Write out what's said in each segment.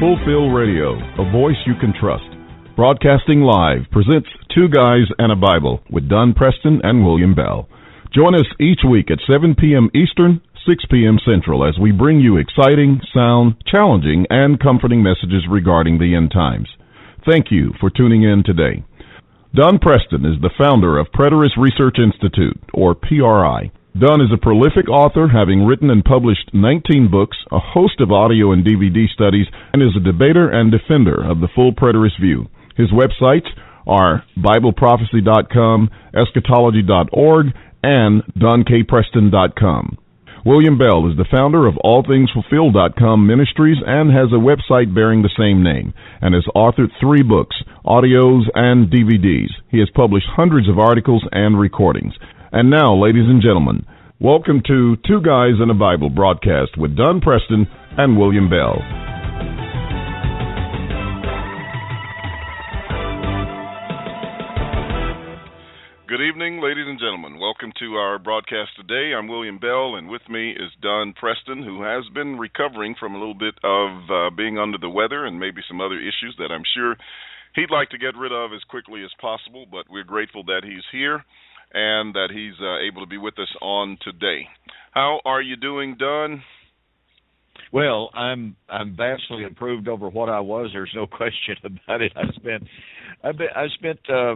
Fulfill Radio, a voice you can trust. Broadcasting Live presents Two Guys and a Bible with Don Preston and William Bell. Join us each week at 7 p.m. Eastern, 6 p.m. Central as we bring you exciting, sound, challenging, and comforting messages regarding the end times. Thank you for tuning in today. Don Preston is the founder of Preterist Research Institute, or PRI. Don is a prolific author, having written and published 19 books, a host of audio and DVD studies, and is a debater and defender of the full preterist view. His websites are BibleProphecy.com, Eschatology.org, and DonKPreston.com. William Bell is the founder of AllThingsFulfilled.com Ministries and has a website bearing the same name, and has authored 3 books, audios, and DVDs. He has published hundreds of articles and recordings. And now, ladies and gentlemen, welcome to Two Guys and a Bible broadcast with Don Preston and William Bell. Good evening, ladies and gentlemen. Welcome to our broadcast today. I'm William Bell, and with me is Don Preston, who has been recovering from a little bit of being under the weather and maybe some other issues that I'm sure he'd like to get rid of as quickly as possible, but we're grateful that he's here and that he's able to be with us on today. How are you doing, Don? Well, I'm vastly improved over what I was. There's no question about it. I spent a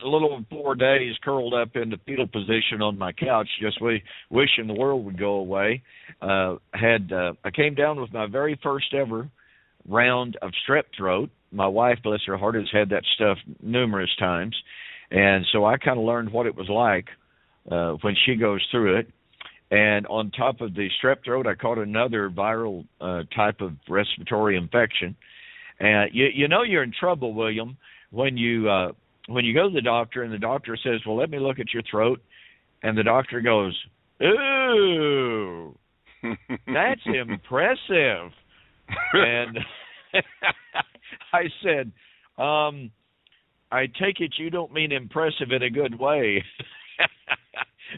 little over 4 days curled up in the fetal position on my couch, just wishing the world would go away. I came down with my very first ever round of strep throat. My wife, bless her heart, has had that stuff numerous times. And so I kind of learned what it was like when she goes through it. And on top of the strep throat, I caught another viral type of respiratory infection. And you know you're in trouble, William, when you go to the doctor and the doctor says, well, let me look at your throat. And the doctor goes, ooh, that's impressive. And I said, I take it you don't mean impressive in a good way.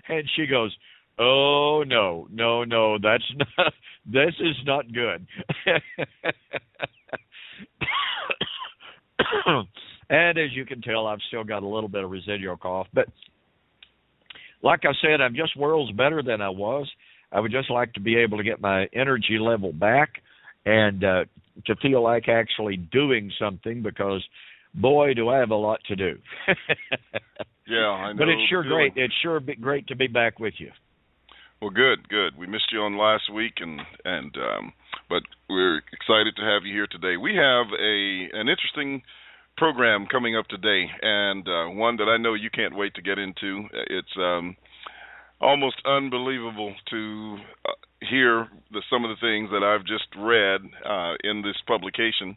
And she goes, oh, no, this is not good. And as you can tell, I've still got a little bit of residual cough. But like I said, I'm just worlds better than I was. I would just like to be able to get my energy level back and to feel like actually doing something, because boy, do I have a lot to do. Yeah, I know. But it's sure great. It's sure great to be back with you. Well, good. We missed you on last week, but we're excited to have you here today. We have an interesting program coming up today, and one that I know you can't wait to get into. It's almost unbelievable to hear some of the things that I've just read in this publication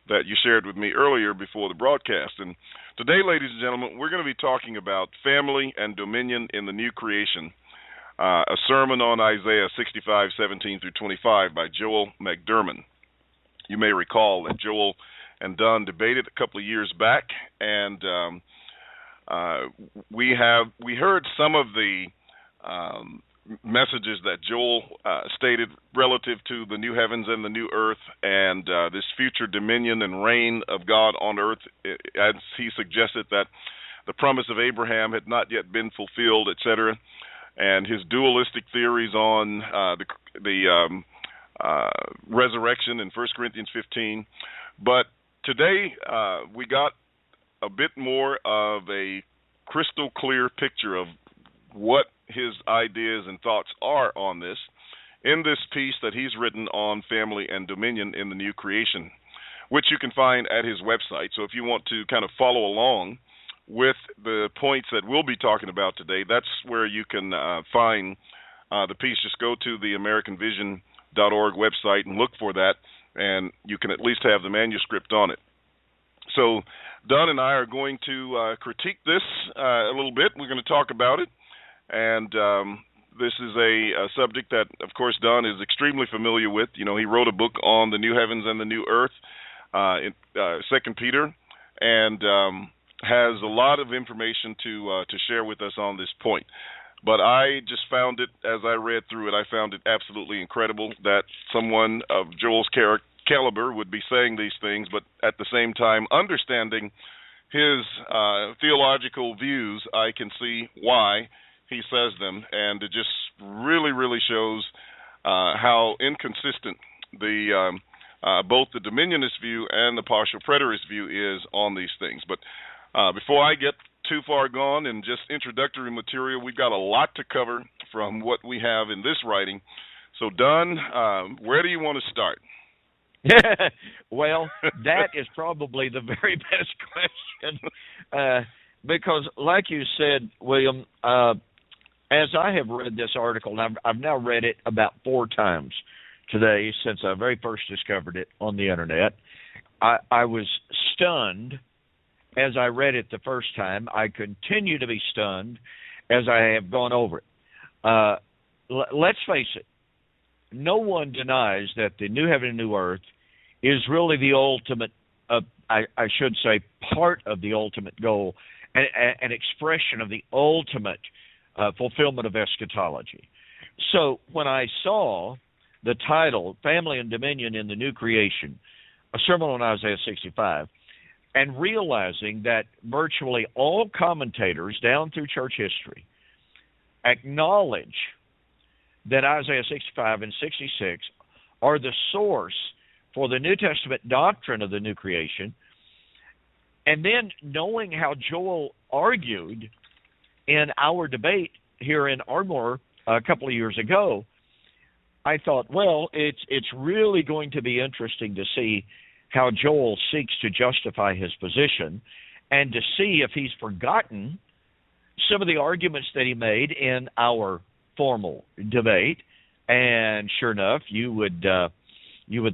that you shared with me earlier before the broadcast. And today, ladies and gentlemen, we're going to be talking about family and dominion in the new creation, a sermon on Isaiah 65:17 through 25 by Joel McDurmon. You may recall that Joel and Don debated a couple of years back, and we heard some of the messages that Joel stated relative to the new heavens and the new earth, and this future dominion and reign of God on earth, as he suggested that the promise of Abraham had not yet been fulfilled, etc., and his dualistic theories on the resurrection in 1 Corinthians 15. But today we got a bit more of a crystal clear picture of what his ideas and thoughts are on this in this piece that he's written on family and dominion in the new creation, which you can find at his website. So if you want to kind of follow along with the points that we'll be talking about today, that's where you can find the piece. Just go to the AmericanVision.org website and look for that, and you can at least have the manuscript on it. So Don and I are going to critique this a little bit. We're going to talk about it. And this is a subject that, of course, Don is extremely familiar with. You know, he wrote a book on the new heavens and the new earth, in 2 Peter, and has a lot of information to share with us on this point. But I just found it, as I read through it, I found it absolutely incredible that someone of Joel's caliber would be saying these things, but at the same time understanding his theological views, I can see why he says them, and it just really, really shows how inconsistent the both the dominionist view and the partial preterist view is on these things. But before I get too far gone in just introductory material, we've got a lot to cover from what we have in this writing. So, Don, where do you want to start? Well, that is probably the very best question, because like you said, William, as I have read this article, and I've now read it about 4 times today since I very first discovered it on the Internet, I was stunned as I read it the first time. I continue to be stunned as I have gone over it. Let's face it, no one denies that the new heaven and new earth is really the ultimate, I should say, part of the ultimate goal, an expression of the ultimate fulfillment of eschatology. So when I saw the title, Family and Dominion in the New Creation, a sermon on Isaiah 65, and realizing that virtually all commentators down through church history acknowledge that Isaiah 65 and 66 are the source for the New Testament doctrine of the new creation, and then knowing how Joel argued in our debate here in Ardmore a couple of years ago, I thought, well, it's really going to be interesting to see how Joel seeks to justify his position and to see if he's forgotten some of the arguments that he made in our formal debate. And sure enough, you would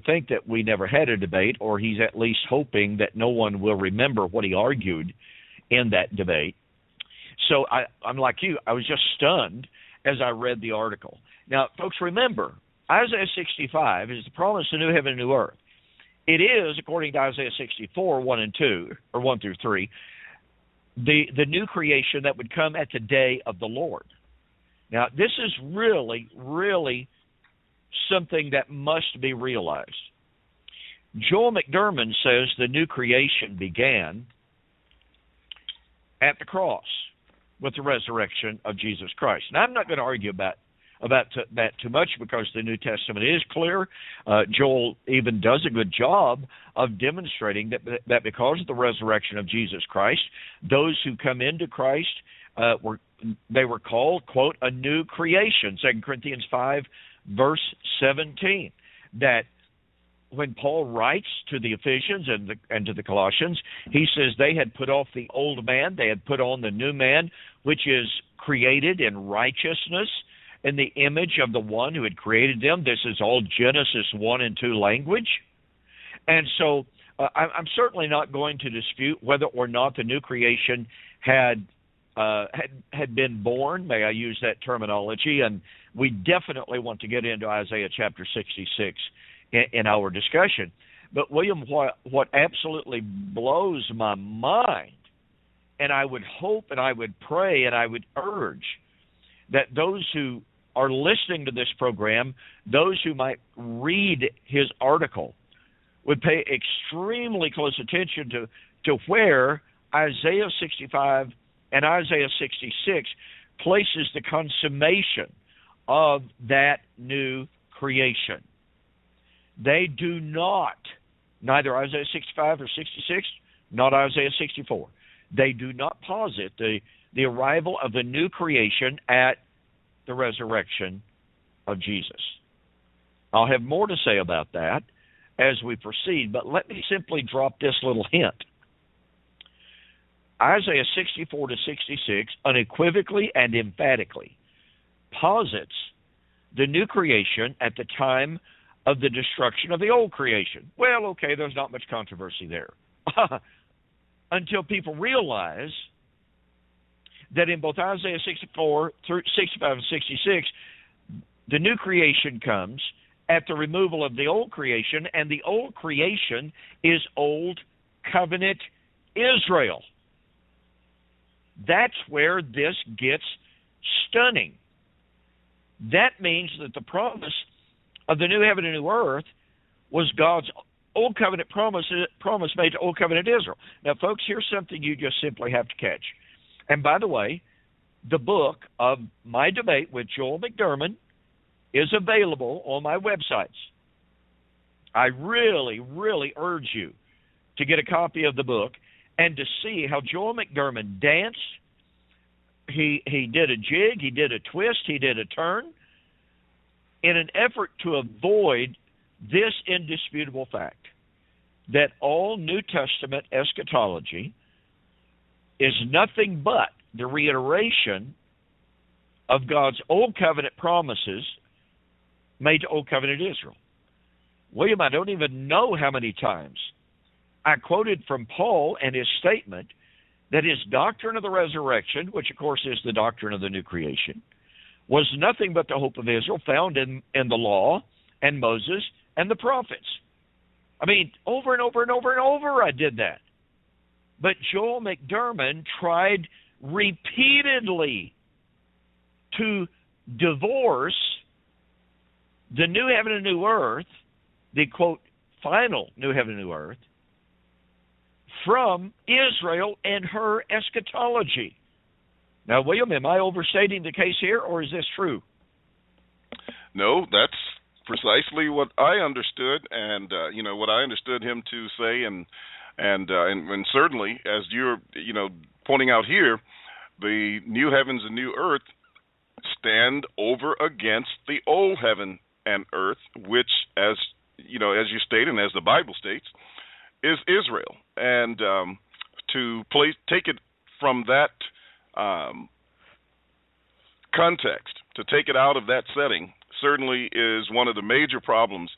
think that we never had a debate, or he's at least hoping that no one will remember what he argued in that debate. So I'm like you. I was just stunned as I read the article. Now, folks, remember, Isaiah 65 is the promise of new heaven and new earth. It is, according to Isaiah 64, 1 and 2, or 1 through 3, the new creation that would come at the day of the Lord. Now, this is really, really something that must be realized. Joel McDurmon says the new creation began at the cross with the resurrection of Jesus Christ. Now, I'm not going to argue about that too much, because the New Testament is clear. Joel even does a good job of demonstrating that because of the resurrection of Jesus Christ, those who come into Christ were called, quote, a new creation. 2 Corinthians 5, verse 17. That when Paul writes to the Ephesians and to the Colossians, he says they had put off the old man, they had put on the new man, which is created in righteousness in the image of the one who had created them. This is all Genesis 1 and 2 language. And so I'm certainly not going to dispute whether or not the new creation had been born, may I use that terminology, and we definitely want to get into Isaiah chapter 66 in our discussion. But William, what absolutely blows my mind, and I would hope and I would pray and I would urge that those who are listening to this program, those who might read his article, would pay extremely close attention to where Isaiah 65 and Isaiah 66 places the consummation of that new creation. They do not, neither Isaiah 65 or 66, not Isaiah 64, they do not posit the arrival of the new creation at the resurrection of Jesus. I'll have more to say about that as we proceed, but let me simply drop this little hint. Isaiah 64 to 66 unequivocally and emphatically posits the new creation at the time of the destruction of the old creation. Well, okay, there's not much controversy there. Until people realize that in both Isaiah 64, 65, and 66, the new creation comes at the removal of the old creation, and the old creation is Old Covenant Israel. That's where this gets stunning. That means that the promise of the new heaven and new earth was God's Old Covenant promise made to Old Covenant Israel. Now, folks, here's something you just simply have to catch. And by the way, the book of my debate with Joel McDurmon is available on my websites. I really, really urge you to get a copy of the book and to see how Joel McDurmon danced. He did a jig, he did a twist, he did a turn in an effort to avoid this indisputable fact that all New Testament eschatology is nothing but the reiteration of God's Old Covenant promises made to Old Covenant Israel. William, I don't even know how many times I quoted from Paul and his statement that his doctrine of the resurrection, which of course is the doctrine of the new creation, was nothing but the hope of Israel found in the law and Moses and the prophets. I mean, over and over and over and over I did that. But Joel McDurmon tried repeatedly to divorce the new heaven and new earth, the, quote, final new heaven and new earth, from Israel and her eschatology. Now, William, am I overstating the case here, or is this true? No, that's precisely what I understood, and what I understood him to say, and certainly, as you're pointing out here, the new heavens and new earth stand over against the old heaven and earth, which, as you state and as the Bible states, is Israel. And to take it from that context, to take it out of that setting, certainly is one of the major problems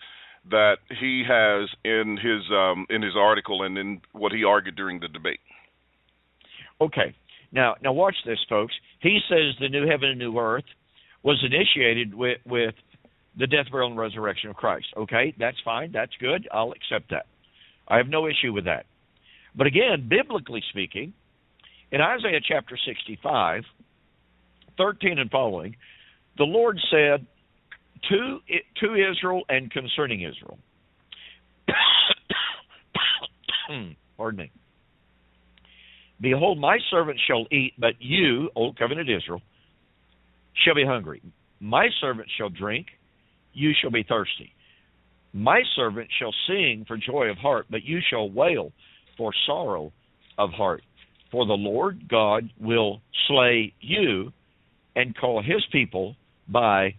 that he has in his article and in what he argued during the debate. Okay. Now watch this, folks. He says the new heaven and new earth was initiated with the death, burial, and resurrection of Christ. Okay, that's fine. That's good. I'll accept that. I have no issue with that. But again, biblically speaking, in Isaiah chapter 65, 13 and following, the Lord said to Israel and concerning Israel, pardon me, behold, my servant shall eat, but you, Old Covenant Israel, shall be hungry. My servant shall drink, you shall be thirsty. My servant shall sing for joy of heart, but you shall wail for sorrow of heart. For the Lord God will slay you and call his people by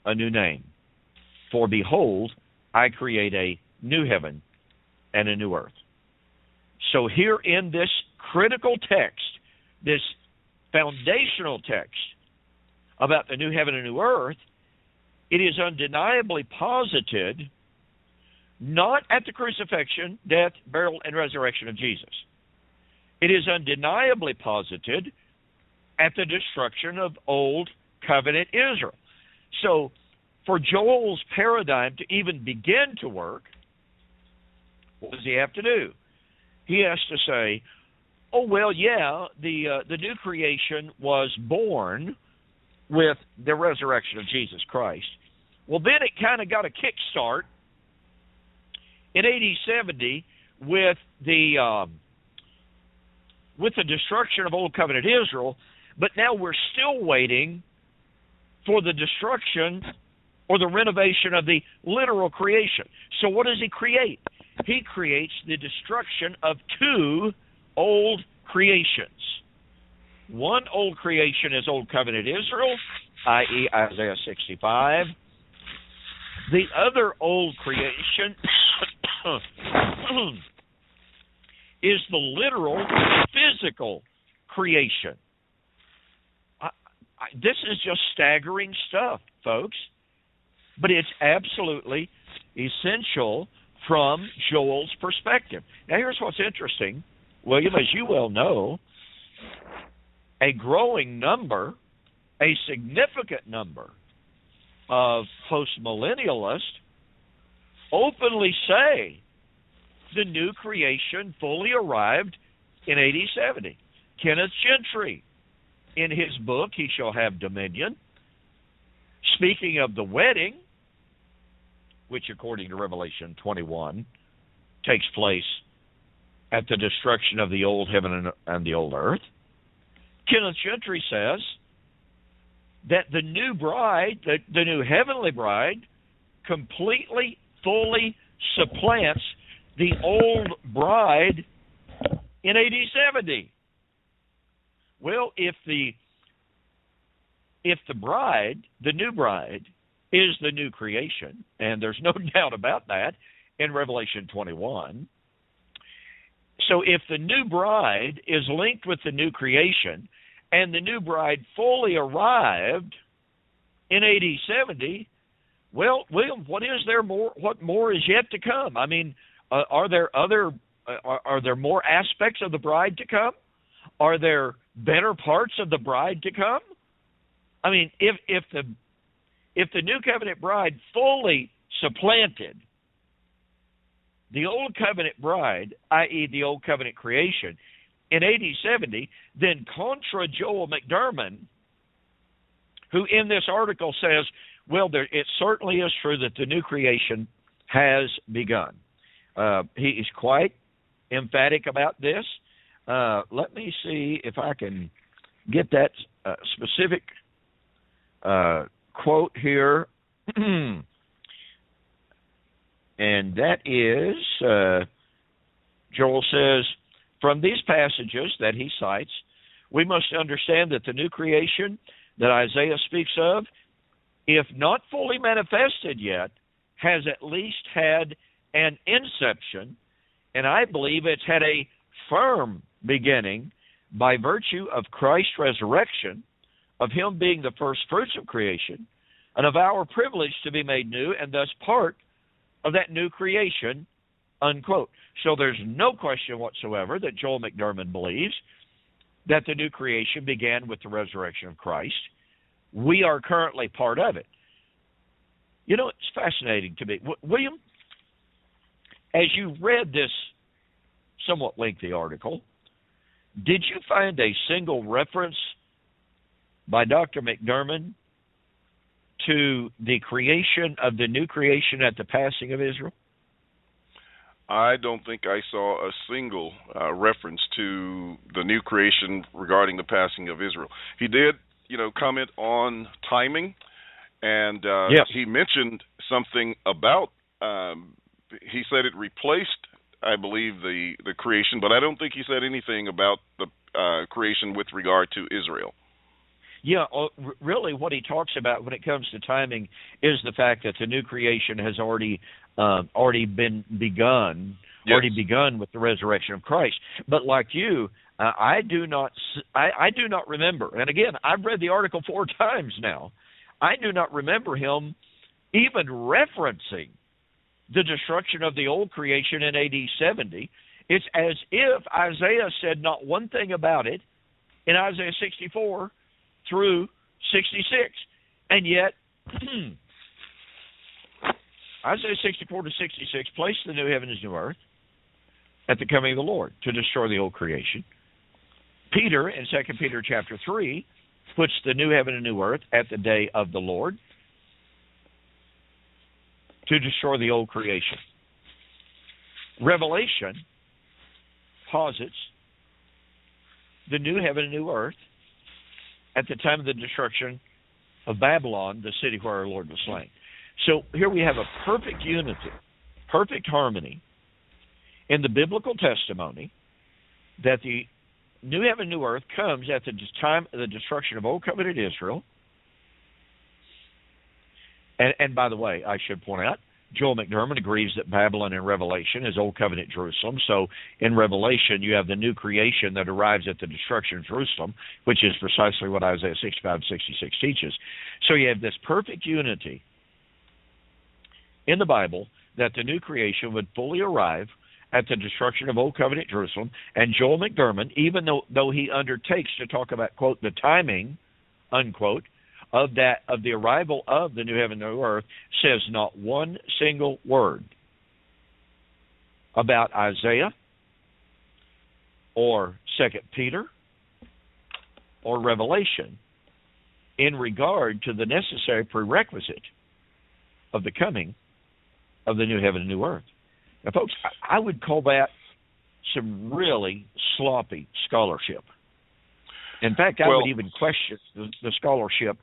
a new name. For behold, I create a new heaven and a new earth. So here in this critical text, this foundational text about the new heaven and new earth, it is undeniably posited not at the crucifixion, death, burial, and resurrection of Jesus. It is undeniably posited at the destruction of Old Covenant Israel. So for Joel's paradigm to even begin to work, what does he have to do? He has to say, oh, well, yeah, the new creation was born with the resurrection of Jesus Christ. Well, then it kind of got a kickstart in AD 70 with the destruction of Old Covenant Israel, but now we're still waiting for the destruction or the renovation of the literal creation. So what does he create? He creates the destruction of two old creations. One old creation is Old Covenant Israel, i.e. Isaiah 65. The other old creation is the literal, physical creation. This is just staggering stuff, folks. But it's absolutely essential from Joel's perspective. Now, here's what's interesting. William, as you well know, a growing number, a significant number of postmillennialists openly say the new creation fully arrived in AD 70. Kenneth Gentry, in his book, He Shall Have Dominion, speaking of the wedding, which according to Revelation 21 takes place at the destruction of the old heaven and the old earth. Kenneth Gentry says that the new bride, the new heavenly bride, completely, fully supplants the old bride in AD 70. Well, if the bride, the new bride, is the new creation, and there's no doubt about that in Revelation 21, so if the new bride is linked with the new creation, and the new bride fully arrived in AD 70, well, William, what is there more? What more is yet to come? I mean, are there more aspects of the bride to come? Are there better parts of the bride to come? I mean, if the new covenant bride fully supplanted the old covenant bride, i.e. the old covenant creation, in AD 70, then contra Joel McDurmon, who in this article says, well, it certainly is true that the new creation has begun. He is quite emphatic about this. Let me see if I can get that specific quote here. And that is, Joel says, from these passages that he cites, we must understand that the new creation that Isaiah speaks of, if not fully manifested yet, has at least had an inception, and I believe it's had a firm beginning by virtue of Christ's resurrection, of him being the first fruits of creation, and of our privilege to be made new, and thus part of that new creation, unquote. So there's no question whatsoever that Joel McDurmon believes that the new creation began with the resurrection of Christ. We are currently part of it. You know, it's fascinating to me. William, as you read this somewhat lengthy article, did you find a single reference by Dr. McDurmon to the creation of the new creation at the passing of Israel? I don't think I saw a single reference to the new creation regarding the passing of Israel. He did, comment on timing, and yes. He mentioned something about, he said it replaced, I believe, the creation, but I don't think he said anything about the creation with regard to Israel. Yeah, really what he talks about when it comes to timing is the fact that the new creation has already been begun, yes. already begun with the resurrection of Christ. But like you, I do not remember, and again, I've read the article 4 times now, I do not remember him even referencing the destruction of the old creation in AD 70. It's as if Isaiah said not one thing about it in Isaiah 64 through 66. And yet, Isaiah 64 to 66 placed the new heaven and new earth at the coming of the Lord to destroy the old creation. Peter, in 2 Peter chapter 3, puts the new heaven and new earth at the day of the Lord to destroy the old creation. Revelation posits the new heaven and new earth at the time of the destruction of Babylon, the city where our Lord was slain. So here we have a perfect unity, perfect harmony in the biblical testimony that the new heaven and new earth comes at the time of the destruction of Old Covenant Israel. And by the way, I should point out, Joel McDurmon agrees that Babylon in Revelation is Old Covenant Jerusalem. So in Revelation, you have the new creation that arrives at the destruction of Jerusalem, which is precisely what Isaiah 65 and 66 teaches. So you have this perfect unity in the Bible that the new creation would fully arrive at the destruction of Old Covenant Jerusalem. And Joel McDurmon, even though he undertakes to talk about, quote, the timing, unquote, of the arrival of the new heaven and new earth, says not one single word about Isaiah or 2 Peter or Revelation in regard to the necessary prerequisite of the coming of the new heaven and new earth. Now, folks, I would call that some really sloppy scholarship. In fact, I would even question the scholarship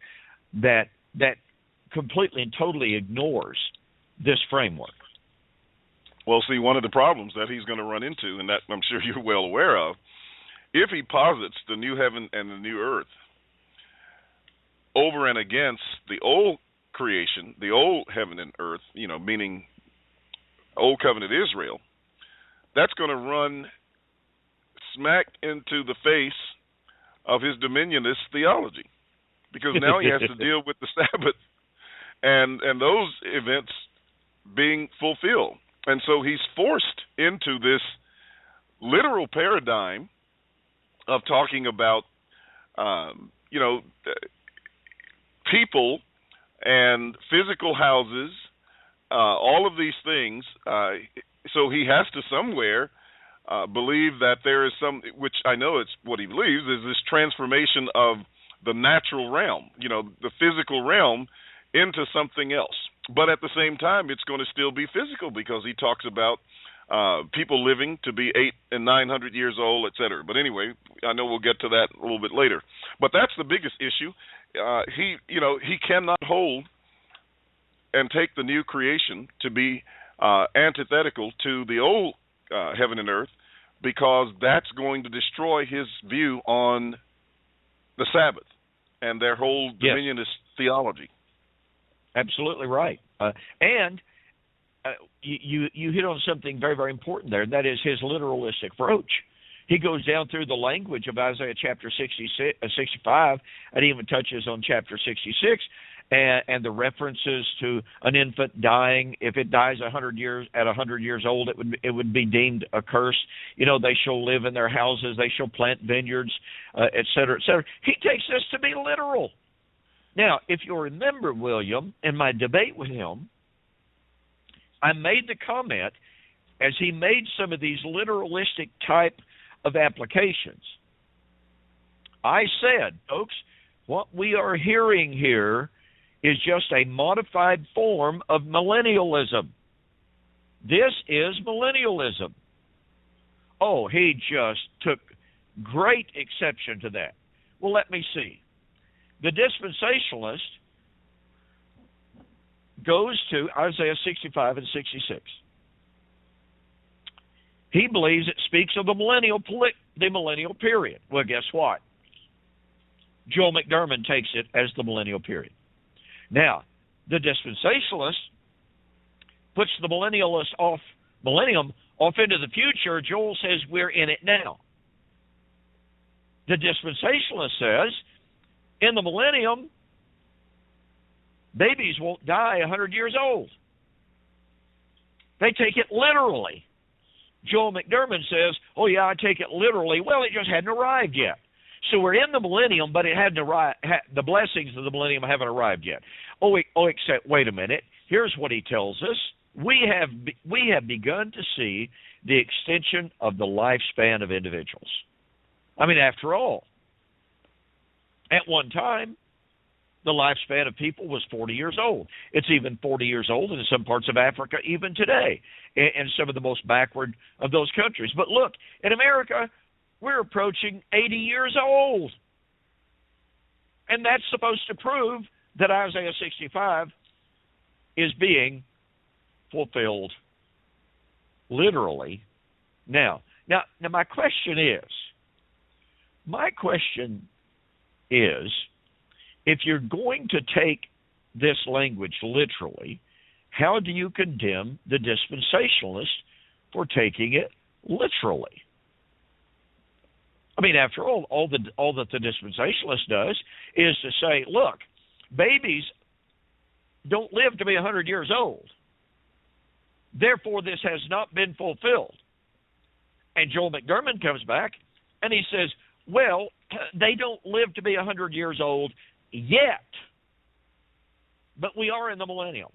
that completely and totally ignores this framework. Well, see, one of the problems that he's going to run into, and that I'm sure you're well aware of, if he posits the new heaven and the new earth over and against the old creation, the old heaven and earth, meaning old covenant Israel, that's going to run smack into the face of his dominionist theology, because now he has to deal with the Sabbath and those events being fulfilled. And so he's forced into this literal paradigm of talking about, people and physical houses, all of these things. So he has to somewhere believe that there is some, which I know it's what he believes, is this transformation of the natural realm, the physical realm, into something else. But at the same time, it's going to still be physical, because he talks about people living to be 800 and 900 years old, et cetera. But anyway, I know we'll get to that a little bit later. But that's the biggest issue. He cannot hold and take the new creation to be antithetical to the old heaven and earth, because that's going to destroy his view on the Sabbath and their whole dominionist theology. Absolutely right. And you hit on something very, very important there, and that is his literalistic approach. He goes down through the language of Isaiah chapter 65, and even touches on chapter 66, and the references to an infant dying. If it dies 100 years old, it would be deemed a curse. They shall live in their houses, they shall plant vineyards, et cetera, et cetera. He takes this to be literal. Now, if you'll remember, William, in my debate with him, I made the comment, as he made some of these literalistic type of applications, I said, folks, what we are hearing here is just a modified form of millennialism. This is millennialism. Oh, he just took great exception to that. Well, let me see. The dispensationalist goes to Isaiah 65 and 66. He believes it speaks of the millennial period. Well, guess what? Joel McDurmon takes it as the millennial period. Now, the dispensationalist puts the millennium off into the future. Joel says we're in it now. The dispensationalist says, in the millennium, babies won't die 100 years old. They take it literally. Joel McDurmon says, oh, yeah, I take it literally. Well, it just hadn't arrived yet. So we're in the millennium, but it hadn't arrived. The blessings of the millennium haven't arrived yet. Except, wait a minute. Here's what he tells us. We have begun to see the extension of the lifespan of individuals. I mean, after all, at one time, the lifespan of people was 40 years old. It's even 40 years old in some parts of Africa even today, and some of the most backward of those countries. But look, in America, we're approaching 80 years old. And that's supposed to prove that Isaiah 65 is being fulfilled literally now. Now, my question is, if you're going to take this language literally, how do you condemn the dispensationalist for taking it literally? I mean, after all that the dispensationalist does is to say, look, babies don't live to be 100 years old. Therefore, this has not been fulfilled. And Joel McDurmon comes back and he says, well, they don't live to be 100 years old yet, but we are in the millennium.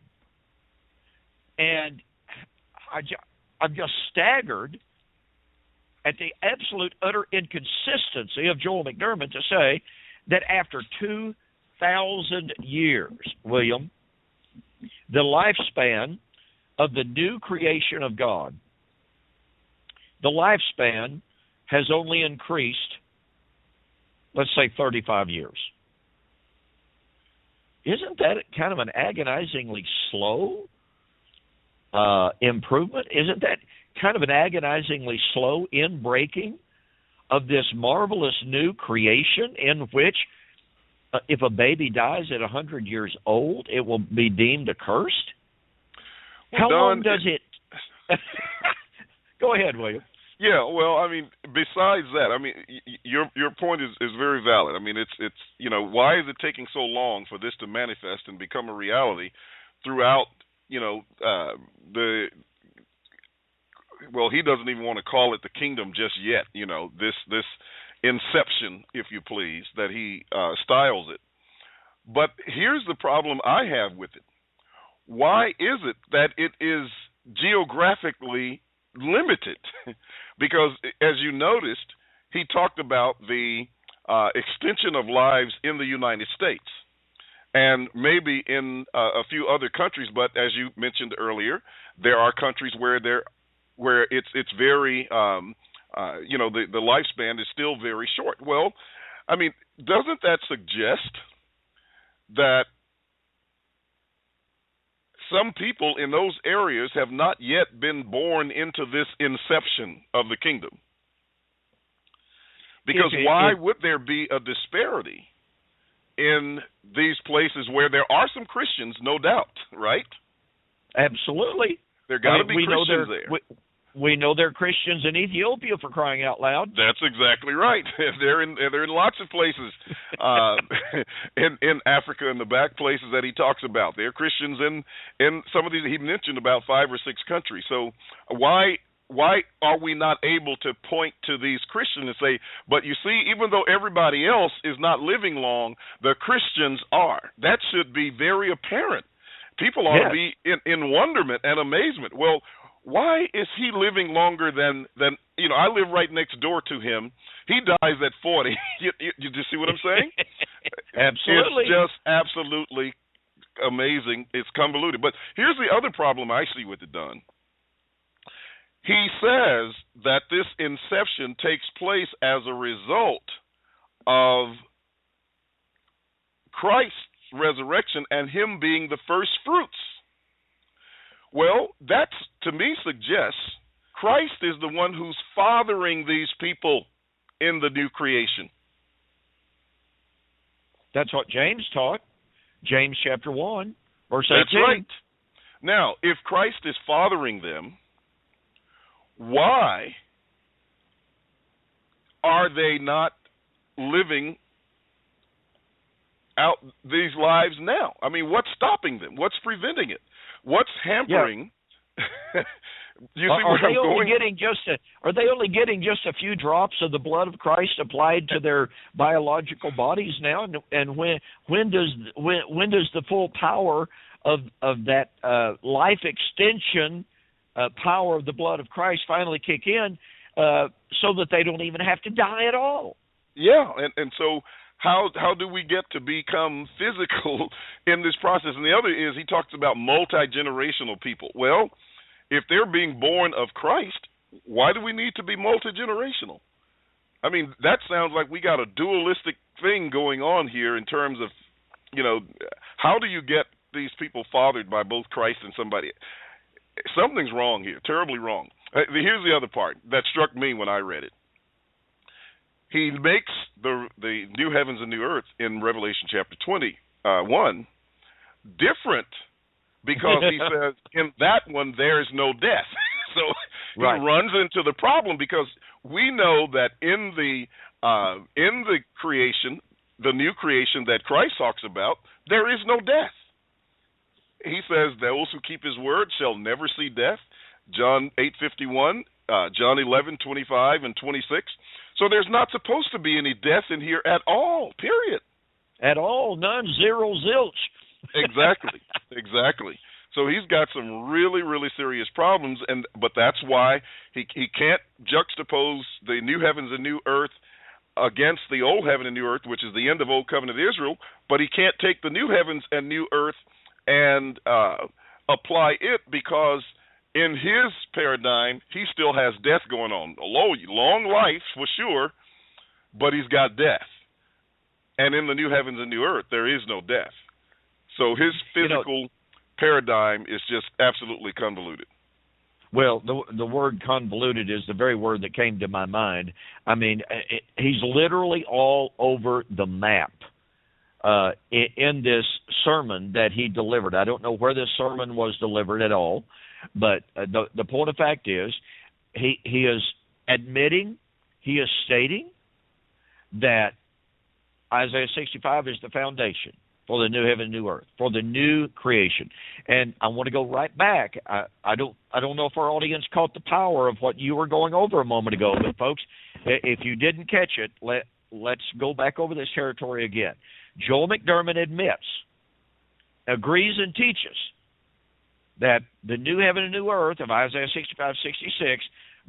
And I'm just staggered at the absolute utter inconsistency of Joel McDurmon to say that after 2,000 years, William, the lifespan of the new creation of God, the lifespan has only increased, let's say, 35 years. Isn't that kind of an agonizingly slow improvement? Isn't that kind of an agonizingly slow inbreaking of this marvelous new creation in which if a baby dies at 100 years old, it will be deemed accursed? How long does it... Go ahead, William. Yeah, well, I mean, besides that, I mean, your point is very valid. I mean, it's why is it taking so long for this to manifest and become a reality throughout, he doesn't even want to call it the kingdom just yet, this inception, if you please, that he styles it. But here's the problem I have with it. Why is it that it is geographically limited? Because, as you noticed, he talked about the extension of lives in the United States and maybe in a few other countries. But as you mentioned earlier, there are countries where it's very the lifespan is still very short. Well, I mean, doesn't that suggest that some people in those areas have not yet been born into this inception of the kingdom? Because why would there be a disparity in these places where there are some Christians, no doubt, right? Absolutely. There got to be Christians there. We know there are Christians in Ethiopia, for crying out loud. That's exactly right. They're in lots of places in Africa, in the back places that he talks about. There are Christians in some of these. He mentioned about 5 or 6 countries. So why are we not able to point to these Christians and say, but you see, even though everybody else is not living long, the Christians are? That should be very apparent. People ought to be in wonderment and amazement. Well, why is he living longer than I live right next door to him. He dies at 40. You see what I'm saying? Absolutely. It's just absolutely amazing. It's convoluted. But here's the other problem I see with it, Don. He says that this inception takes place as a result of Christ's resurrection and him being the first fruits. Well, that, to me, suggests Christ is the one who's fathering these people in the new creation. That's what James taught. James chapter 1, verse 18. That's right. Now, if Christ is fathering them, why are they not living out these lives now? I mean, what's stopping them? What's preventing it? What's hampering? Yeah. Are they only getting just a few drops of the blood of Christ applied to their biological bodies now? And when does the full power of that life extension power of the blood of Christ finally kick in, so that they don't even have to die at all? Yeah, and so how do we get to become physical in this process? And the other is, he talks about multi-generational people. Well, if they're being born of Christ, why do we need to be multi-generational? I mean, that sounds like we got a dualistic thing going on here in terms of, how do you get these people fathered by both Christ and somebody? Something's wrong here, terribly wrong. Here's the other part that struck me when I read it. He makes the new heavens and new earth in Revelation chapter 21 different, because he says in that one there is no death. So he runs into the problem, because we know that in the creation, the new creation that Christ talks about, there is no death. He says those who keep his word shall never see death. John 8:51, John 11:25 and 26. So there's not supposed to be any death in here at all, period. At all, none, zero, zilch. Exactly. So he's got some really, really serious problems, but that's why he can't juxtapose the new heavens and new earth against the old heaven and new earth, which is the end of Old Covenant Israel, but he can't take the new heavens and new earth and apply it because in his paradigm, he still has death going on. A long life for sure, but he's got death. And in the new heavens and new earth, there is no death. So his physical paradigm is just absolutely convoluted. Well, the word convoluted is the very word that came to my mind. I mean, he's literally all over the map in this sermon that he delivered. I don't know where this sermon was delivered at all, but the point of fact is he is admitting, he is stating that Isaiah 65 is the foundation for the new heaven and new earth, for the new creation. And I want to go right back. I don't know if our audience caught the power of what you were going over a moment ago, but folks, if you didn't catch it, let's go back over this territory again. Joel McDurmon admits, agrees and teaches that the new heaven and new earth of Isaiah 65, 66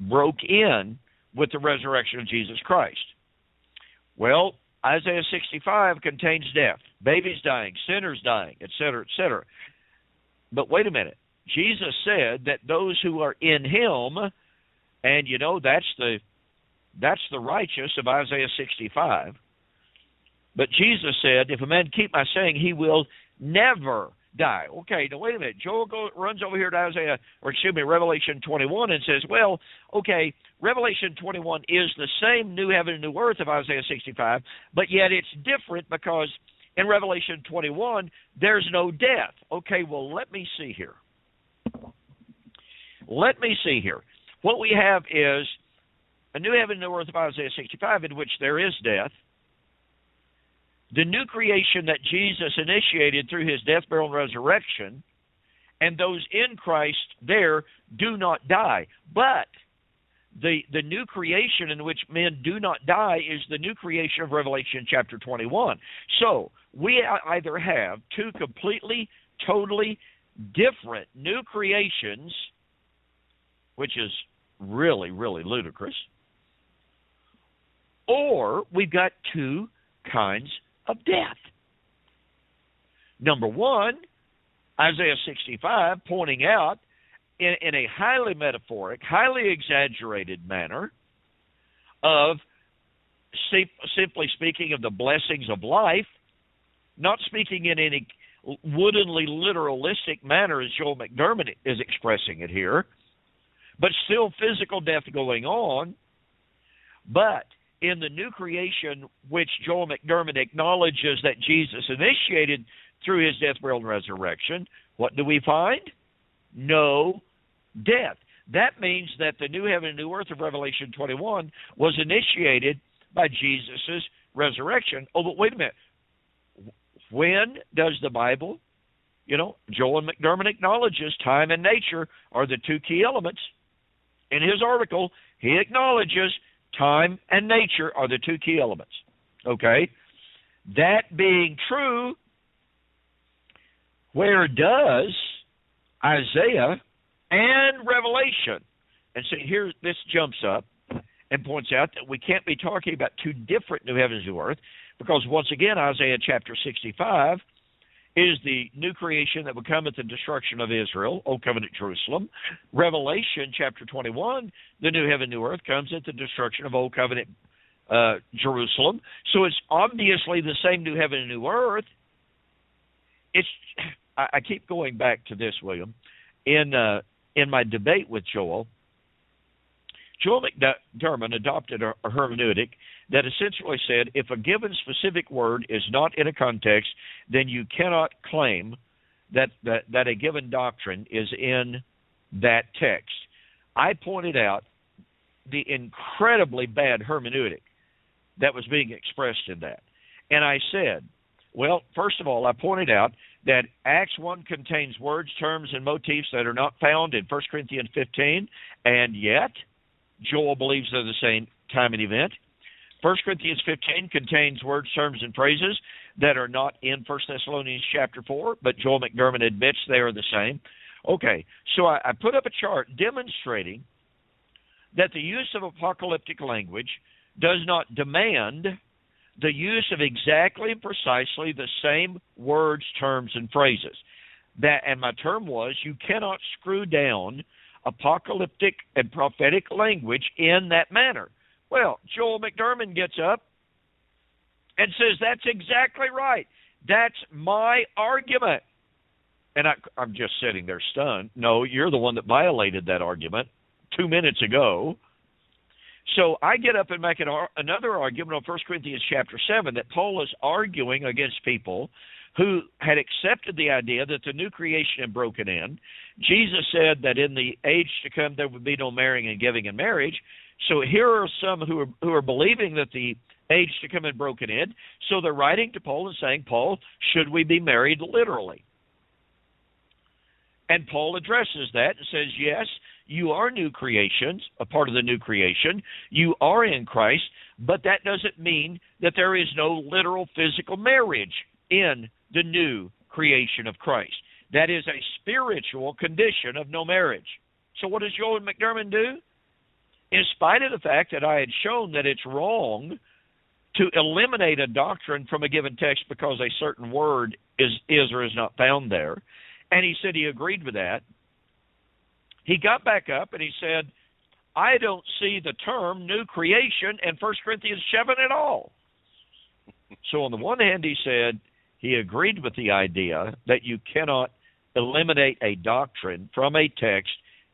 broke in with the resurrection of Jesus Christ. Well, Isaiah 65 contains death, babies dying, sinners dying, etc., etc. But wait a minute. Jesus said that those who are in him, and you know that's the righteous of Isaiah 65. But Jesus said, if a man keep my saying, he will never die. Okay, now wait a minute. Joel runs over here to Revelation 21 and says, well, okay, Revelation 21 is the same new heaven and new earth of Isaiah 65, but yet it's different because in Revelation 21, there's no death. Okay, well, let me see here. What we have is a new heaven and new earth of Isaiah 65 in which there is death. The new creation that Jesus initiated through his death, burial, and resurrection, and those in Christ there do not die. But the new creation in which men do not die is the new creation of Revelation chapter 21. So we either have two completely, totally different new creations, which is really, really ludicrous, or we've got two kinds of death. Number one, Isaiah 65 pointing out in a highly metaphoric, highly exaggerated manner of simply speaking of the blessings of life, not speaking in any woodenly literalistic manner as Joel McDurmon is expressing it here, but still physical death going on. But in the new creation, which Joel McDurmon acknowledges that Jesus initiated through his death, burial, and resurrection, what do we find? No death. That means that the new heaven and new earth of Revelation 21 was initiated by Jesus' resurrection. Oh, but wait a minute. When does the Bible, Joel McDurmon acknowledges time and nature are the two key elements. In his article, he acknowledges time and nature are the two key elements. Okay? That being true, where does Isaiah and Revelation, and so here this jumps up and points out that we can't be talking about two different new heavens and new earth, because once again, Isaiah chapter 65 is the new creation that would come at the destruction of Israel, Old Covenant Jerusalem. Revelation chapter 21, the new heaven, new earth, comes at the destruction of Old Covenant Jerusalem. So it's obviously the same new heaven and new earth. I keep going back to this, William. In my debate with Joel McDurmon adopted a hermeneutic that essentially said if a given specific word is not in a context, then you cannot claim that a given doctrine is in that text. I pointed out the incredibly bad hermeneutic that was being expressed in that. And I said, well, first of all, I pointed out that Acts 1 contains words, terms, and motifs that are not found in 1 Corinthians 15, and yet Joel believes they're the same time and event. 1 Corinthians 15 contains words, terms, and phrases that are not in 1 Thessalonians chapter 4, but Joel McDurmon admits they are the same. Okay, so I put up a chart demonstrating that the use of apocalyptic language does not demand the use of exactly and precisely the same words, terms, and phrases. and my term was, you cannot screw down apocalyptic and prophetic language in that manner. Well, Joel McDurmon gets up and says, that's exactly right. That's my argument. And I'm just sitting there stunned. No, you're the one that violated that argument 2 minutes ago. So I get up and make another argument on 1 Corinthians chapter 7 that Paul is arguing against people who had accepted the idea that the new creation had broken in. Jesus said that in the age to come there would be no marrying and giving in marriage. So here are some who are believing that the age to come had broken in. So they're writing to Paul and saying, Paul, should we be married literally? And Paul addresses that and says, yes, you are new creations, a part of the new creation. You are in Christ, but that doesn't mean that there is no literal physical marriage in the new creation of Christ. That is a spiritual condition of no marriage. So what does Joel McDurmon do? In spite of the fact that I had shown that it's wrong to eliminate a doctrine from a given text because a certain word is or is not found there, and he said he agreed with that, he got back up and he said, I don't see the term new creation in 1 Corinthians 7 at all. So on the one hand, he said he agreed with the idea that you cannot eliminate a doctrine from a text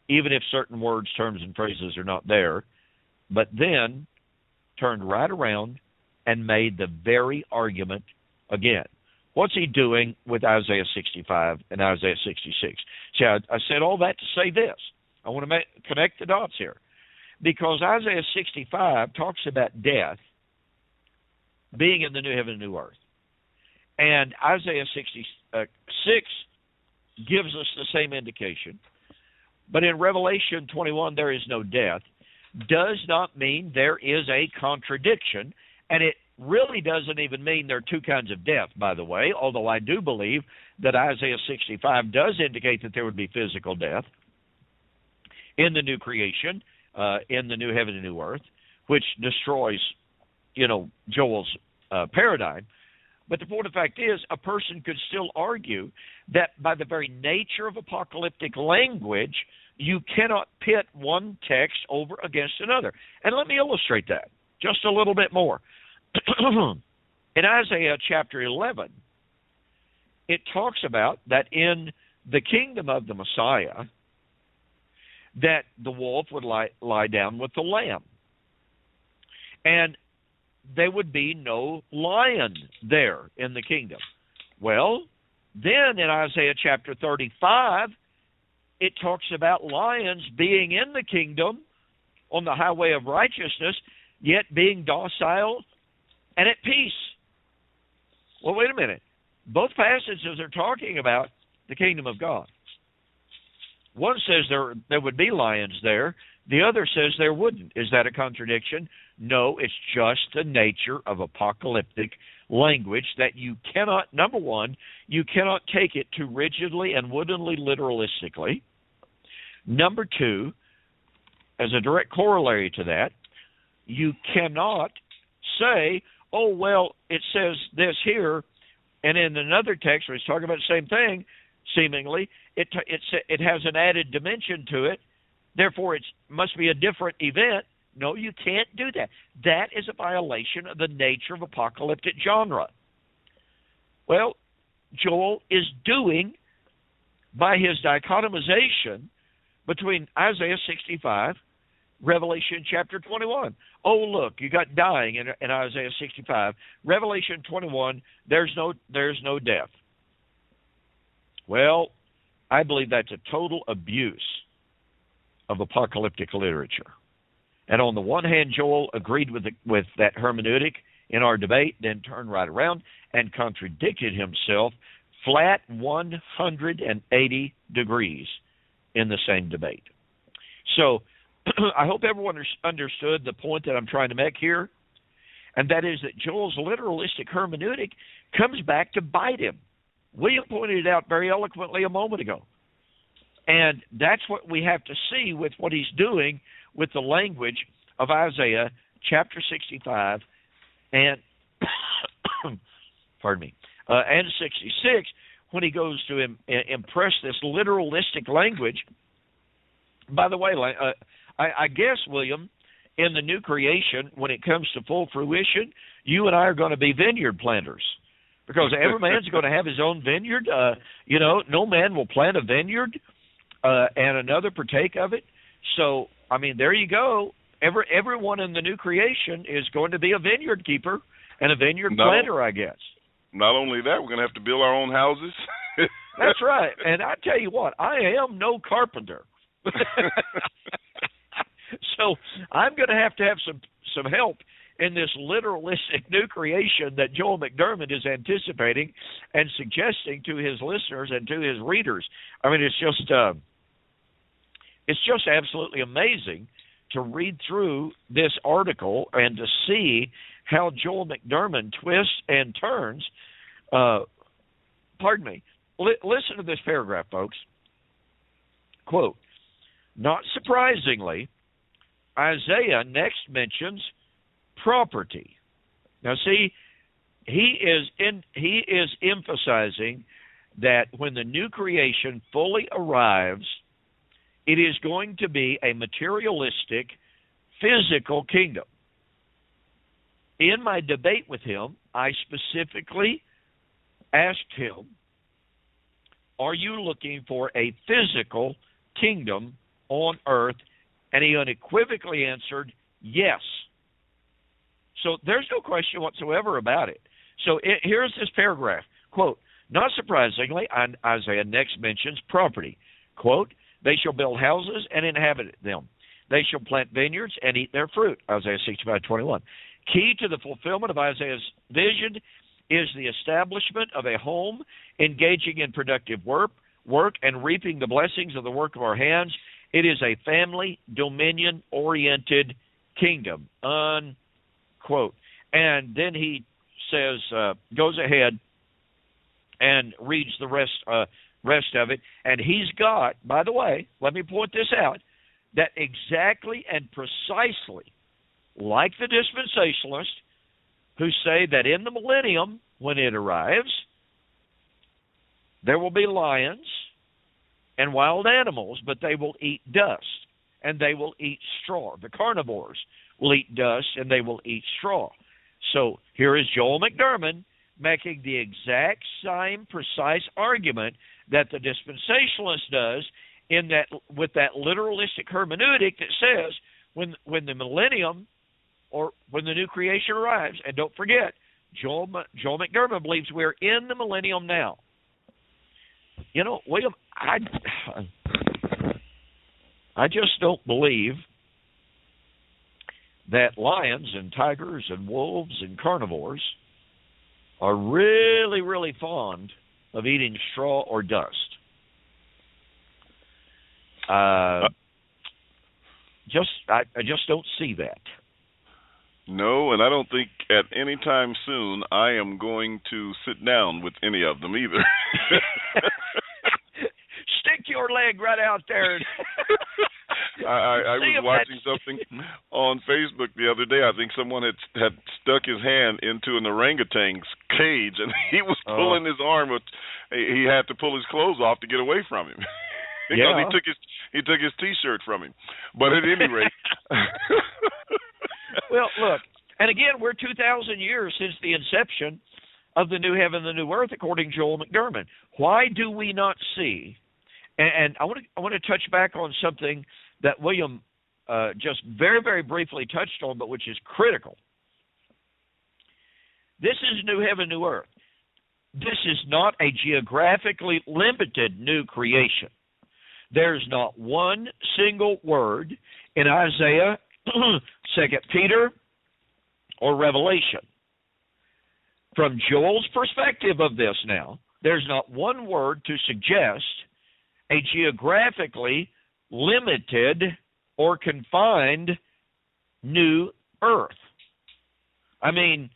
even if certain words, terms, and phrases are not there, but then turned right around and made the very argument again. What's he doing with Isaiah 65 and Isaiah 66? See, I said all that to say this. I want to connect the dots here. Because Isaiah 65 talks about death being in the new heaven and new earth. And Isaiah 66 gives us the same indication. But in Revelation 21, there is no death. Does not mean there is a contradiction. And it really doesn't even mean there are two kinds of death, by the way, although I do believe that Isaiah 65 does indicate that there would be physical death in the new creation, in the new heaven and new earth, which destroys, Joel's paradigm. But the point of fact is, a person could still argue that by the very nature of apocalyptic language, you cannot pit one text over against another. And let me illustrate that just a little bit more. In Isaiah chapter 11, it talks about that in the kingdom of the Messiah, that the wolf would lie down with the lamb. And there would be no lion there in the kingdom. Well, then in Isaiah chapter 35, it talks about lions being in the kingdom on the highway of righteousness, yet being docile and at peace. Well, wait a minute. Both passages are talking about the kingdom of God. One says there would be lions there. The other says there wouldn't. Is that a contradiction? No, it's just the nature of apocalyptic language that you cannot, number one, you cannot take it too rigidly and woodenly literalistically. Number two, as a direct corollary to that, you cannot say, oh, well, it says this here, and in another text where it's talking about the same thing, seemingly, it has an added dimension to it, therefore it must be a different event. No, you can't do that. That is a violation of the nature of apocalyptic genre. Well, Joel is doing, by his dichotomization between Isaiah 65, Revelation chapter 21. Oh, look, you got dying in Isaiah 65. Revelation 21, there's no death. Well, I believe that's a total abuse of apocalyptic literature. And on the one hand, Joel agreed with that hermeneutic in our debate, then turned right around and contradicted himself flat 180 degrees in the same debate. So I hope everyone understood the point that I'm trying to make here, and that is that Joel's literalistic hermeneutic comes back to bite him. William pointed it out very eloquently a moment ago. And that's what we have to see with what he's doing with the language of Isaiah chapter 65 and and 66, when he goes to impress this literalistic language. By the way, I guess, William, in the new creation, when it comes to full fruition, you and I are going to be vineyard planters, because every man's going to have his own vineyard. No man will plant a vineyard and another partake of it. So, I mean, there you go. Everyone in the new creation is going to be a vineyard keeper and a vineyard planter, I guess. Not only that, we're going to have to build our own houses. That's right. And I tell you what, I am no carpenter. So I'm going to have some help in this literalistic new creation that Joel McDurmon is anticipating and suggesting to his listeners and to his readers. I mean, it's just absolutely amazing to read through this article and to see how Joel McDurmon twists and turns. Listen to this paragraph, folks. Quote, not surprisingly, Isaiah next mentions property. Now, see, he is emphasizing that when the new creation fully arrives, it is going to be a materialistic, physical kingdom. In my debate with him, I specifically asked him, are you looking for a physical kingdom on earth? And he unequivocally answered, yes. So there's no question whatsoever about it. So here's this paragraph. Quote, not surprisingly, Isaiah next mentions property. Quote, they shall build houses and inhabit them. They shall plant vineyards and eat their fruit. Isaiah 65:21. Key to the fulfillment of Isaiah's vision is the establishment of a home, engaging in productive work and reaping the blessings of the work of our hands. It is a family, dominion-oriented kingdom, unquote. And then he says, goes ahead and reads the rest of it. And he's got, by the way, let me point this out, that exactly and precisely like the dispensationalists who say that in the millennium, when it arrives, there will be lions and wild animals, but they will eat dust and they will eat straw. The carnivores will eat dust and they will eat straw. So here is Joel McDurmon making the exact same precise argument that the dispensationalist does in that, with that literalistic hermeneutic that says when the millennium or when the new creation arrives, and don't forget, Joel McDurmon believes we're in the millennium now. You know, William, I just don't believe that lions and tigers and wolves and carnivores are really, really fond of eating straw or dust. I just don't see that. No, and I don't think at any time soon I am going to sit down with any of them either. Stick your leg right out there. I was watching something on Facebook the other day. I think someone had stuck his hand into an orangutan's cage, and he was pulling his arm. He had to pull his clothes off to get away from him. Because he took his T-shirt from him. But at any rate. Well, look, and again, we're 2,000 years since the inception of the new heaven and the new earth, according to Joel McDurmon. Why do we not see? And I want to touch back on something that William just very, very briefly touched on, but which is critical. This is new heaven, new earth. This is not a geographically limited new creation. There's not one single word in Isaiah, 2 Peter, or Revelation. From Joel's perspective of this now, there's not one word to suggest a geographically limited or confined new earth. I mean,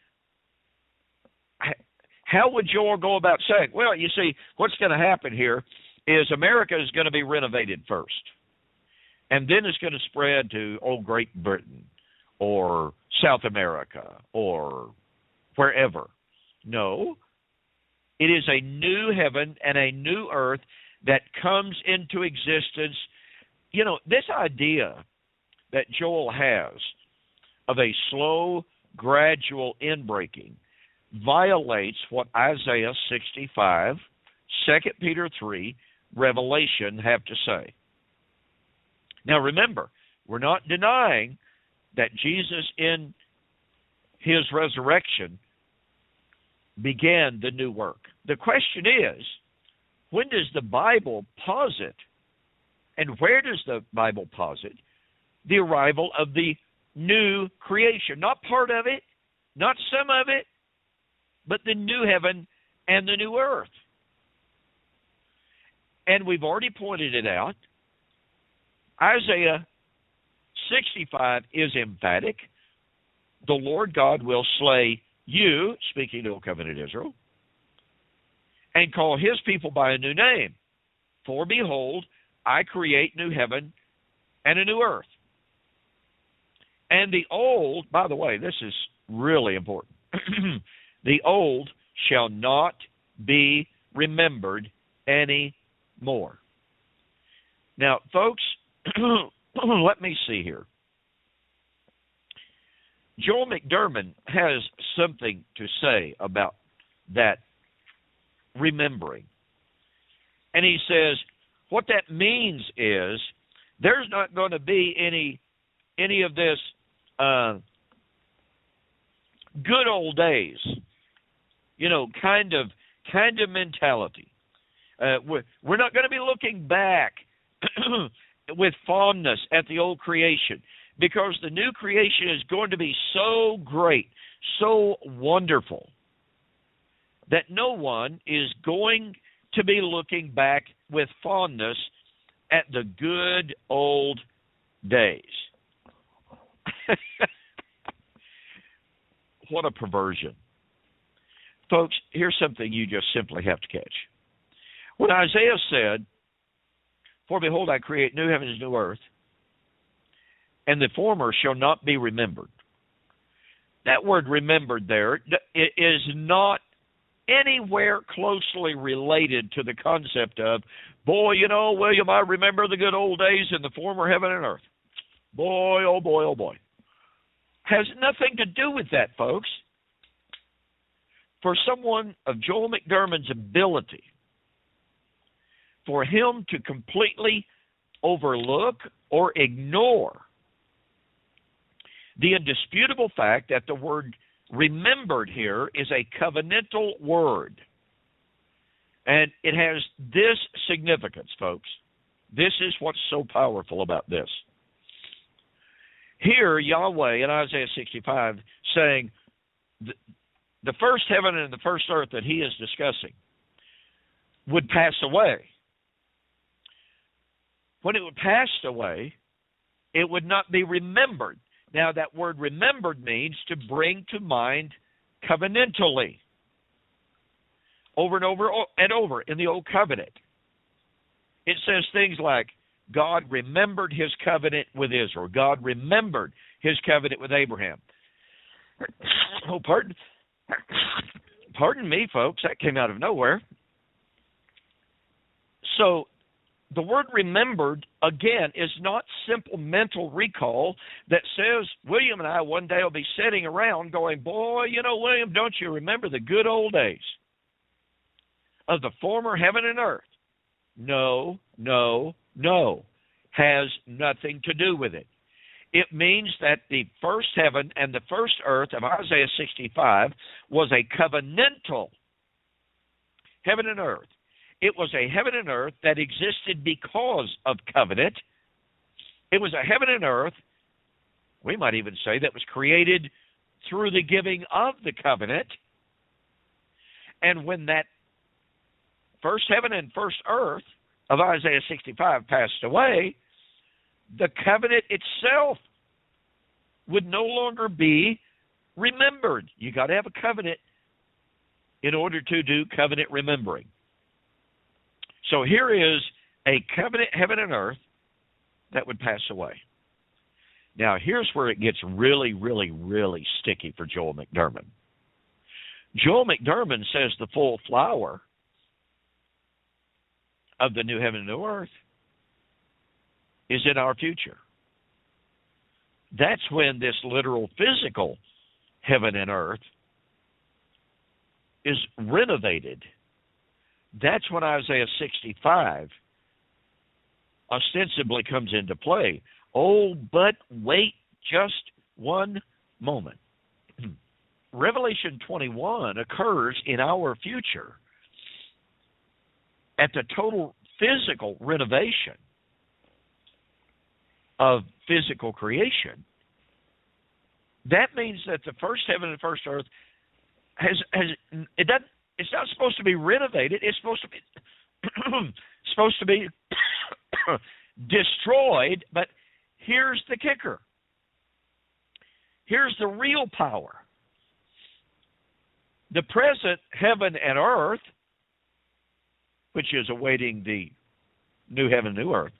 how would Joel go about saying, well, you see, what's going to happen here is America is going to be renovated first, and then it's going to spread to Great Britain or South America or wherever. No. It is a new heaven and a new earth that comes into existence. You know, this idea that Joel has of a slow, gradual inbreaking violates what Isaiah 65, 2 Peter 3, Revelation have to say. Now remember, we're not denying that Jesus in his resurrection began the new work. The question is, when does the Bible posit, and where does the Bible posit, the arrival of the new creation? Not part of it, not some of it, but the new heaven and the new earth. And we've already pointed it out. Isaiah 65 is emphatic. The Lord God will slay you, speaking to Old Covenant Israel, and call his people by a new name. For behold, I create new heaven and a new earth. And the old, by the way, this is really important, the old shall not be remembered anymore. Now, folks, let me see here. Joel McDurmon has something to say about that remembering. And he says, what that means is there's not going to be any of this good old days, you know, kind of mentality. We're not going to be looking back with fondness at the old creation, because the new creation is going to be so great, so wonderful, that no one is going to be looking back with fondness at the good old days. What a perversion. Folks, here's something you just simply have to catch. When Isaiah said, for behold, I create new heavens and new earth, and the former shall not be remembered. That word remembered there is not anywhere closely related to the concept of, boy, you know, William, I remember the good old days in the former heaven and earth. Boy, oh boy, oh boy. Has nothing to do with that, folks. For someone of Joel McDurmon's ability, for him to completely overlook or ignore the indisputable fact that the word remembered here is a covenantal word. And it has this significance, folks. This is what's so powerful about this. Here, Yahweh in Isaiah 65 saying the first heaven and the first earth that he is discussing would pass away. When it would pass away, it would not be remembered. Now, that word remembered means to bring to mind covenantally, over and over and over in the Old Covenant. It says things like, God remembered his covenant with Israel. God remembered his covenant with Abraham. Oh, pardon me, folks. That came out of nowhere. So, the word remembered, again, is not simple mental recall that says, William and I one day will be sitting around going, boy, you know, William, don't you remember the good old days of the former heaven and earth? No. Has nothing to do with it. It means that the first heaven and the first earth of Isaiah 65 was a covenantal heaven and earth. It was a heaven and earth that existed because of covenant. It was a heaven and earth, we might even say, that was created through the giving of the covenant. And when that first heaven and first earth of Isaiah 65 passed away, the covenant itself would no longer be remembered. You got to have a covenant in order to do covenant remembering. So here is a covenant heaven and earth that would pass away. Now, here's where it gets really, really, really sticky for Joel McDurmon. Joel McDurmon says the full flower of the new heaven and new earth is in our future. That's when this literal physical heaven and earth is renovated. That's when Isaiah 65 ostensibly comes into play. Oh, but wait just one moment. Revelation 21 occurs in our future at the total physical renovation of physical creation. That means that the first heaven and first earth it's not supposed to be renovated. It's supposed to be destroyed. But here's the kicker. Here's the real power. The present heaven and earth, which is awaiting the new heaven and new earth,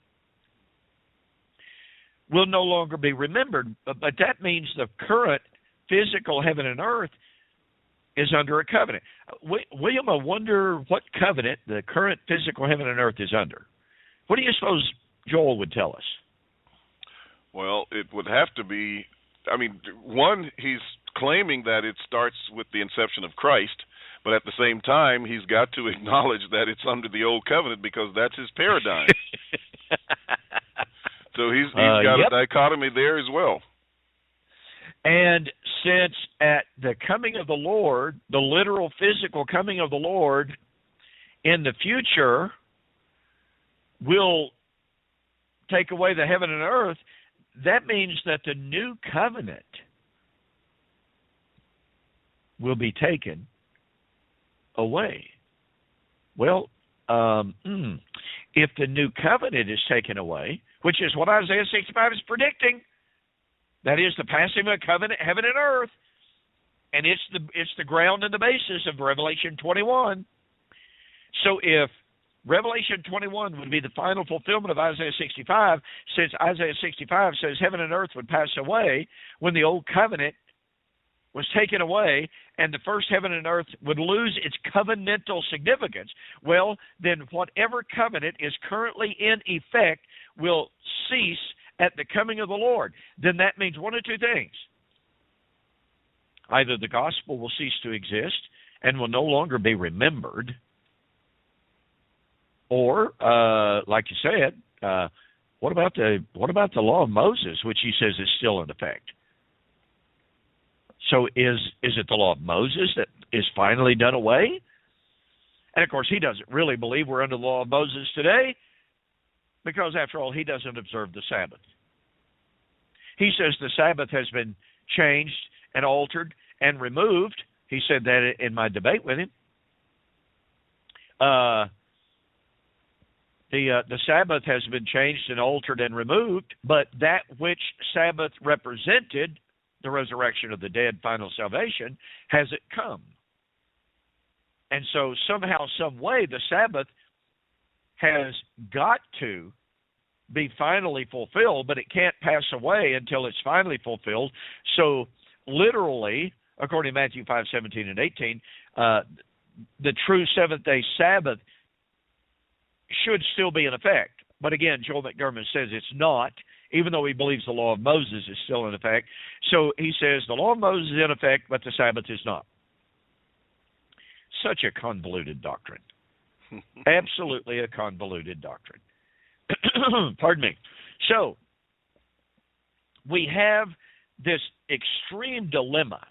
will no longer be remembered. But that means the current physical heaven and earth is under a covenant. William, I wonder what covenant the current physical heaven and earth is under. What do you suppose Joel would tell us? Well, it would have to be, one, he's claiming that it starts with the inception of Christ, but at the same time, he's got to acknowledge that it's under the old covenant because that's his paradigm. So he's got a dichotomy there as well. And since at the coming of the Lord, the literal physical coming of the Lord in the future will take away the heaven and earth, that means that the new covenant will be taken away. Well, if the new covenant is taken away, which is what Isaiah 65 is predicting, that is the passing of covenant, heaven and earth, and it's the ground and the basis of Revelation 21. So if Revelation 21 would be the final fulfillment of Isaiah 65, since Isaiah 65 says heaven and earth would pass away when the old covenant was taken away and the first heaven and earth would lose its covenantal significance, well, then whatever covenant is currently in effect will cease at the coming of the Lord. Then that means one of two things. Either the gospel will cease to exist and will no longer be remembered, or, like you said, what about the law of Moses, which he says is still in effect? So is it the law of Moses that is finally done away? And of course, he doesn't really believe we're under the law of Moses today, because after all, he doesn't observe the Sabbath. He says the Sabbath has been changed and altered and removed. He said that in my debate with him. The Sabbath has been changed and altered and removed, but that which Sabbath represented, the resurrection of the dead, final salvation, hasn't come. And so somehow, some way, the Sabbath has got to be finally fulfilled, but it can't pass away until it's finally fulfilled. So literally, according to Matthew 5:17 and 18, the true seventh-day Sabbath should still be in effect. But again, Joel McDurmon says it's not, even though he believes the law of Moses is still in effect. So he says the law of Moses is in effect, but the Sabbath is not. Such a convoluted doctrine. Absolutely a convoluted doctrine. Pardon me. So we have this extreme dilemma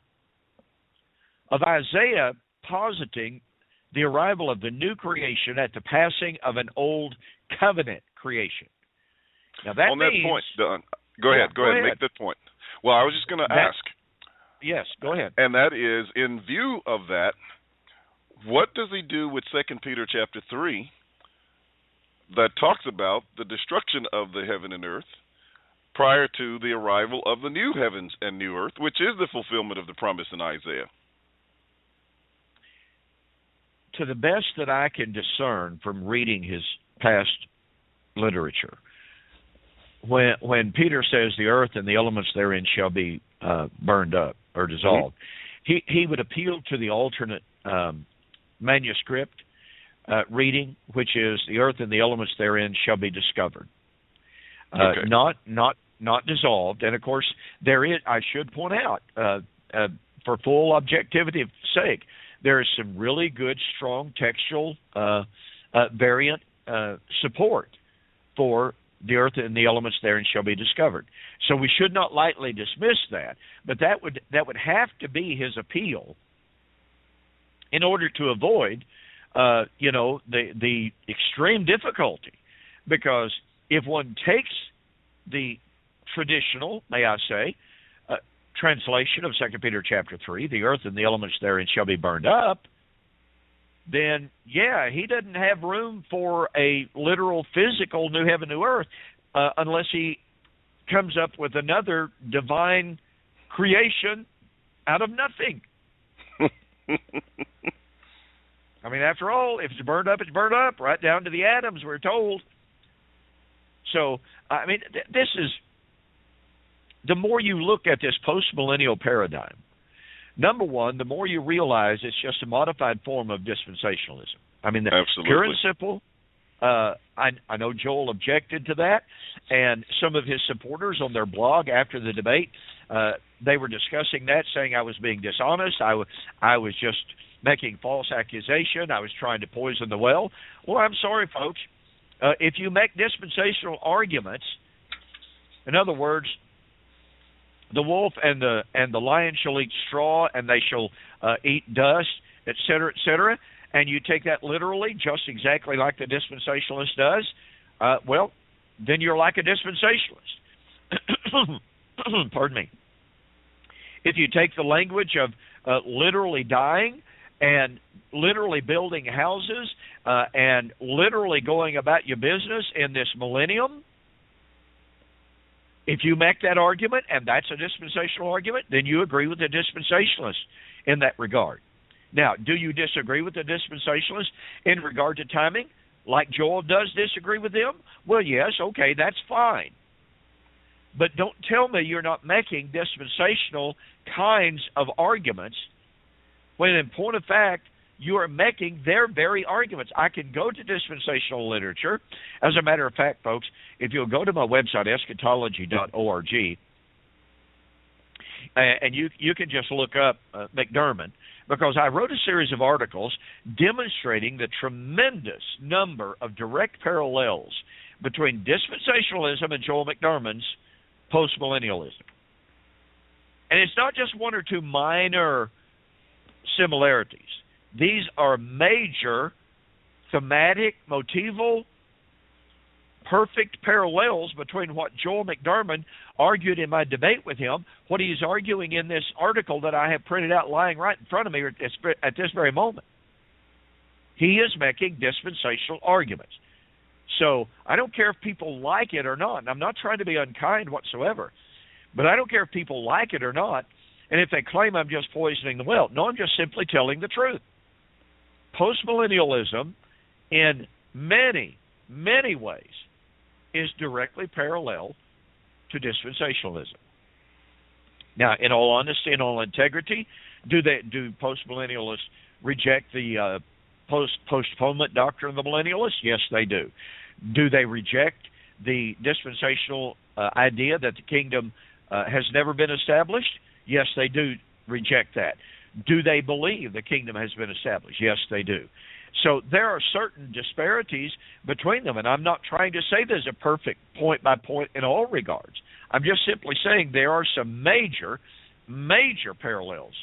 of Isaiah positing the arrival of the new creation at the passing of an old covenant creation. Now that on means, that point, Don, go ahead, make that point. Well, I was just going to ask. Yes, go ahead. And that is, in view of that, what does he do with 2 Peter chapter 3 that talks about the destruction of the heaven and earth prior to the arrival of the new heavens and new earth, which is the fulfillment of the promise in Isaiah? To the best that I can discern from reading his past literature, when Peter says the earth and the elements therein shall be burned up or dissolved, he would appeal to the alternate manuscript reading, which is the earth and the elements therein shall be discovered, not dissolved. And of course, there is. I should point out, for full objectivity's sake, there is some really good, strong textual variant support for the earth and the elements therein shall be discovered. So we should not lightly dismiss that, but that would have to be his appeal in order to avoid, the extreme difficulty. Because if one takes the traditional, may I say, translation of 2 Peter chapter 3, the earth and the elements therein shall be burned up, then, he doesn't have room for a literal, physical new heaven, new earth, unless he comes up with another divine creation out of nothing. I mean, after all, if it's burned up, it's burned up, right down to the atoms, we're told. So, I mean, this is, the more you look at this post-millennial paradigm, number one, the more you realize it's just a modified form of dispensationalism. I mean, absolutely. Pure and simple. I know Joel objected to that, and some of his supporters on their blog after the debate, they were discussing that, saying I was being dishonest. I was just making false accusation. I was trying to poison the well. Well, I'm sorry, folks. If you make dispensational arguments, in other words, the wolf and the lion shall eat straw, and they shall eat dust, etc., etc., and you take that literally, just exactly like the dispensationalist does, well, then you're like a dispensationalist. Pardon me. If you take the language of literally dying and literally building houses and literally going about your business in this millennium, if you make that argument, and that's a dispensational argument, then you agree with the dispensationalist in that regard. Now, do you disagree with the dispensationalist in regard to timing, like Joel does disagree with them? Well, yes, okay, that's fine. But don't tell me you're not making dispensational kinds of arguments when, in point of fact, you are making their very arguments. I can go to dispensational literature. As a matter of fact, folks, if you'll go to my website, eschatology.org, and you can just look up McDurmon, because I wrote a series of articles demonstrating the tremendous number of direct parallels between dispensationalism and Joel McDurmon's postmillennialism. And it's not just one or two minor similarities. These are major thematic, motival, perfect parallels between what Joel McDurmon argued in my debate with him, what he's arguing in this article that I have printed out lying right in front of me at this very moment. He is making dispensational arguments. So I don't care if people like it or not, and I'm not trying to be unkind whatsoever, but I don't care if people like it or not, and if they claim I'm just poisoning the well. No, I'm just simply telling the truth. Postmillennialism, in many, many ways, is directly parallel to dispensationalism. Now, in all honesty and all integrity, do postmillennialists reject the postponement doctrine of the millennialists? Yes, they do. Do they reject the dispensational idea that the kingdom has never been established? Yes, they do reject that. Do they believe the kingdom has been established? Yes, they do. So there are certain disparities between them, and I'm not trying to say there's a perfect point by point in all regards. I'm just simply saying there are some major, major parallels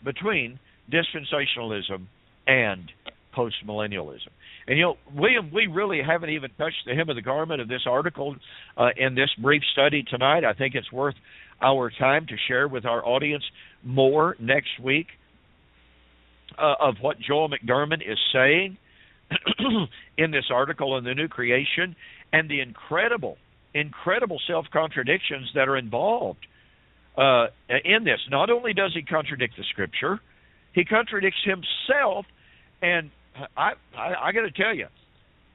between dispensationalism and postmillennialism. And, William, we really haven't even touched the hem of the garment of this article in this brief study tonight. I think it's worth our time to share with our audience more next week of what Joel McDurmon is saying in this article on the new creation and the incredible self-contradictions that are involved in this. Not only does he contradict the Scripture, he contradicts himself. And I got to tell you,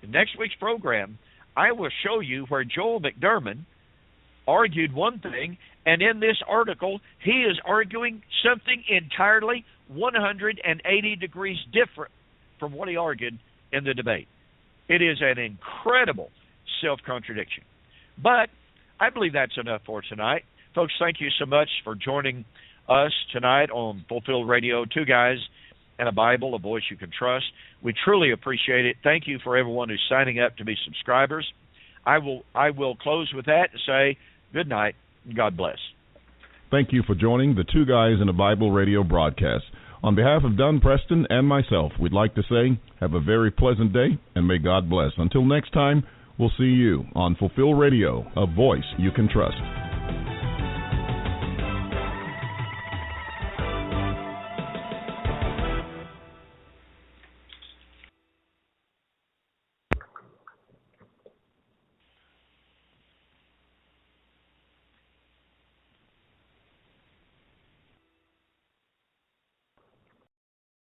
in next week's program, I will show you where Joel McDurmon argued one thing, and in this article, he is arguing something entirely 180 degrees different from what he argued in the debate. It is an incredible self-contradiction. But I believe that's enough for tonight. Folks, thank you so much for joining us tonight on Fulfilled Radio. Two guys and a Bible, a voice you can trust. We truly appreciate it. Thank you for everyone who's signing up to be subscribers. I will close with that and say good night and God bless. Thank you for joining the Two Guys and a Bible radio broadcast. On behalf of Dunn Preston and myself, we'd like to say have a very pleasant day and may God bless. Until next time, we'll see you on Fulfill Radio, a voice you can trust.